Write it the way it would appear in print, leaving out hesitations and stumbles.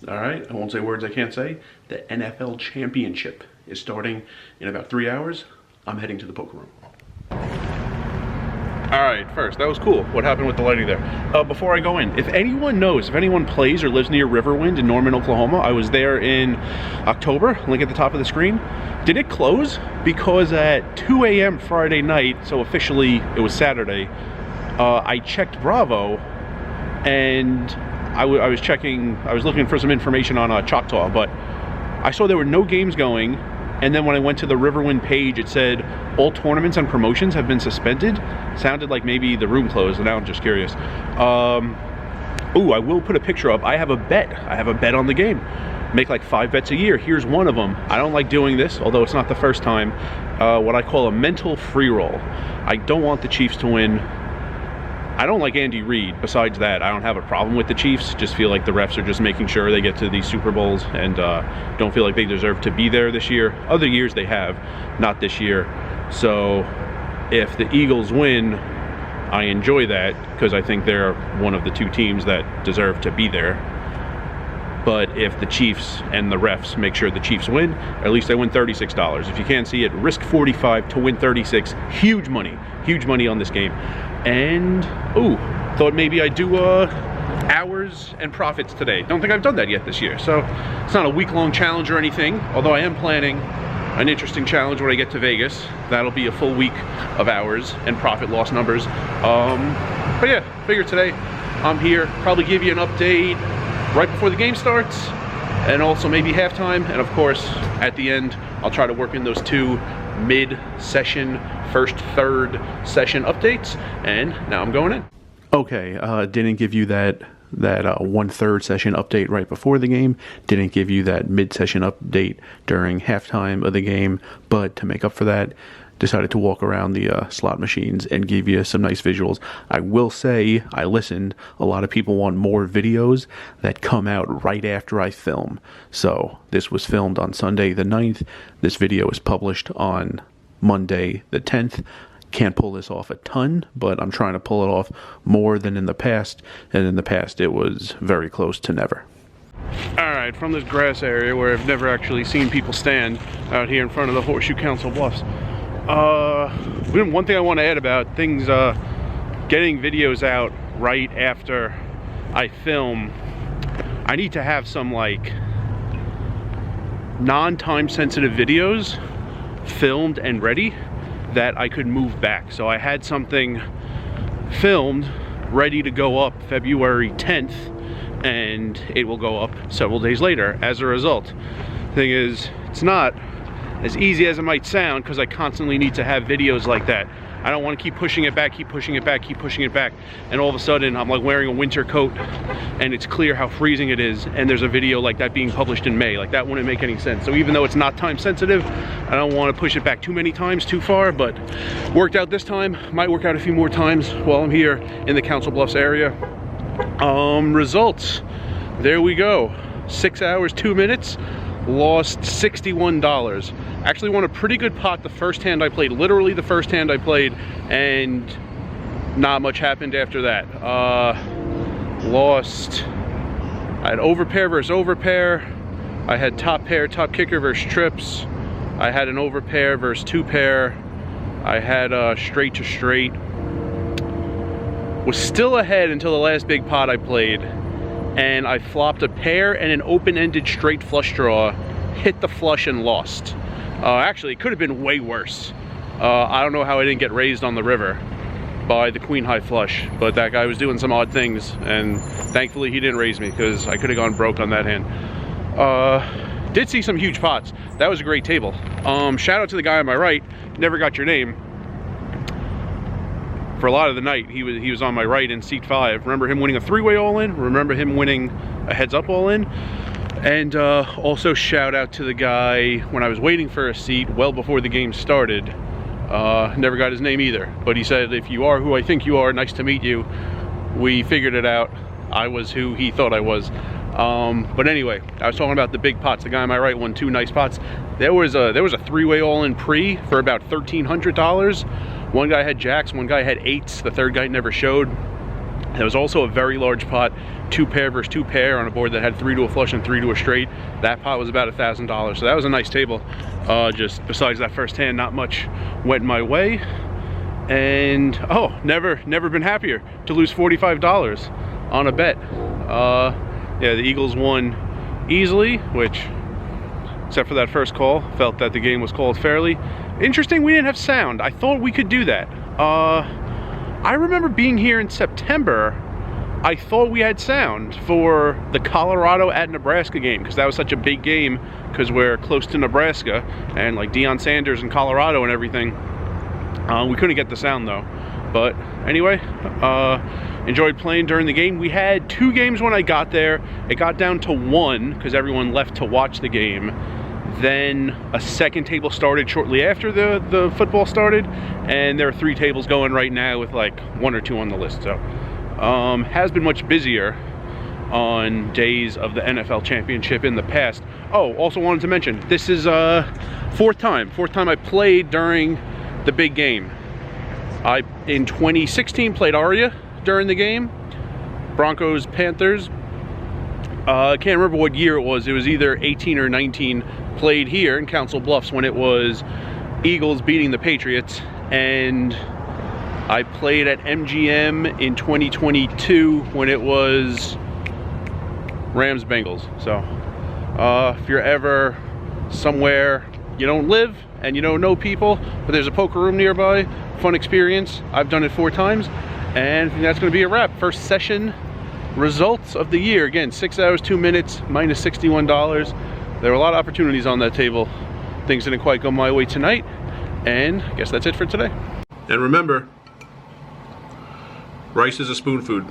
All right, I won't say words I can't say. The NFL Championship is starting in about 3 hours. I'm heading to the poker room. All right, first, that was cool. What happened with the lighting there? Before I go in, if anyone knows, if anyone plays or lives near Riverwind in Norman, Oklahoma, I was there in October, link at the top of the screen. Did it close? Because at 2 a.m. Friday night, so officially it was Saturday, I checked Bravo, and I was looking for some information on Choctaw, but I saw there were no games going. And then when I went to the Riverwind page, it said all tournaments and promotions have been suspended. Sounded like maybe the room closed, and now I'm just curious. Ooh, I will put a picture up. I have a bet. I have a bet on the game. Make like 5 bets a year. Here's one of them. I don't like doing this, although it's not the first time. What I call a mental free roll. I don't want the Chiefs to win. I don't like Andy Reid. Besides that, I don't have a problem with the Chiefs. Just feel like the refs are just making sure they get to these Super Bowls, and don't feel like they deserve to be there this year. Other years they have, not this year. So if the Eagles win, I enjoy that because I think they're one of the 2 teams that deserve to be there. But if the Chiefs and the refs make sure the Chiefs win, at least I win $36. If you can't see it, risk 45 to win 36. Huge money on this game. And ooh, thought maybe I'd do hours and profits today. Don't think I've done that yet this year, so it's not a week-long challenge or anything, although I am planning an interesting challenge when I get to Vegas. That'll be a full week of hours and profit loss numbers. But yeah, figure today I'm here, probably give you an update right before the game starts, and also maybe halftime, and of course at the end I'll try to work in those 2 mid-session, first, third session updates, and now I'm going in. Okay, didn't give you that 1/3 session update right before the game, didn't give you that mid-session update during halftime of the game, but to make up for that, decided to walk around the slot machines and give you some nice visuals. I will say, I listened, a lot of people want more videos that come out right after I film. So this was filmed on Sunday the 9th. This video is published on Monday the 10th. Can't pull this off a ton, but I'm trying to pull it off more than in the past, and in the past it was very close to never. Alright, from this grass area where I've never actually seen people stand out here in front of the Horseshoe Council Bluffs. One thing I want to add about things, getting videos out right after I film, I need to have some like non-time sensitive videos filmed and ready that I could move back. So I had something filmed ready to go up February 10th, and it will go up several days later as a result. Thing is, it's not as easy as it might sound because I constantly need to have videos like that. I don't want to keep pushing it back, keep pushing it back, keep pushing it back, and all of a sudden I'm like wearing a winter coat and it's clear how freezing it is, and there's a video like that being published in May. Like, that wouldn't make any sense. So even though it's not time sensitive, I don't want to push it back too many times, too far, but worked out this time. Might work out a few more times while I'm here in the Council Bluffs area. Results. There we go. 6 hours, 2 minutes. Lost $61. Actually won a pretty good pot the first hand I played, literally the first hand I played, and not much happened after that. Lost, I had overpair versus overpair, I had top pair, top kicker versus trips, I had an overpair versus 2 pair, I had straight to straight. Was still ahead until the last big pot I played, and I flopped a pair and an open-ended straight flush draw, hit the flush and lost. Actually, it could have been way worse. I don't know how I didn't get raised on the river by the queen high flush, but that guy was doing some odd things, and thankfully he didn't raise me because I could have gone broke on that hand. Did see some huge pots. That was a great table. Shout out to the guy on my right. Never got your name. For a lot of the night, he was on my right in seat 5. Remember him winning a 3-way all-in. Remember him winning a heads-up all-in. And also shout out to the guy when I was waiting for a seat well before the game started. Never got his name either, but he said, if you are who I think you are, nice to meet you. We figured it out. I was who he thought I was. But anyway, I was talking about the big pots. The guy on my right won 2 nice pots. There was a 3-way all-in pre for about $1,300. One guy had jacks, one guy had 8s, the third guy never showed. There was also a very large pot 2 pair versus 2 pair on a board that had 3 to a flush and 3 to a straight. That pot was about $1,000, so that was a nice table. Just besides that first hand, not much went my way. And oh, never been happier to lose $45 on a bet. Yeah, the Eagles won easily, which, except for that first call, felt that the game was called fairly. Interesting, we didn't have sound. I thought we could do that. I remember being here in September. I thought we had sound for the Colorado at Nebraska game, because that was such a big game because we're close to Nebraska and like Deion Sanders in Colorado and everything. We couldn't get the sound though. But anyway, enjoyed playing during the game. We had 2 games when I got there. It got down to 1 because everyone left to watch the game. Then a second table started shortly after the football started, and there are 3 tables going right now with like 1 or 2 on the list. So has been much busier on days of the NFL championship in the past. Oh, also wanted to mention, this is fourth time I played during the big game. I in 2016 played Aria during the game, Broncos Panthers. I can't remember what year it was. It was either 18 or 19. Played here in Council Bluffs when it was Eagles beating the Patriots, and I played at MGM in 2022 when it was Rams Bengals. So if you're ever somewhere you don't live and you don't know people, but there's a poker room nearby, fun experience. I've done it 4 times, and I think that's going to be a wrap. First session results of the year. Again, 6 hours 2 minutes, minus $61. There were a lot of opportunities on that table. Things didn't quite go my way tonight, and I guess that's it for today. And remember, rice is a spoon food.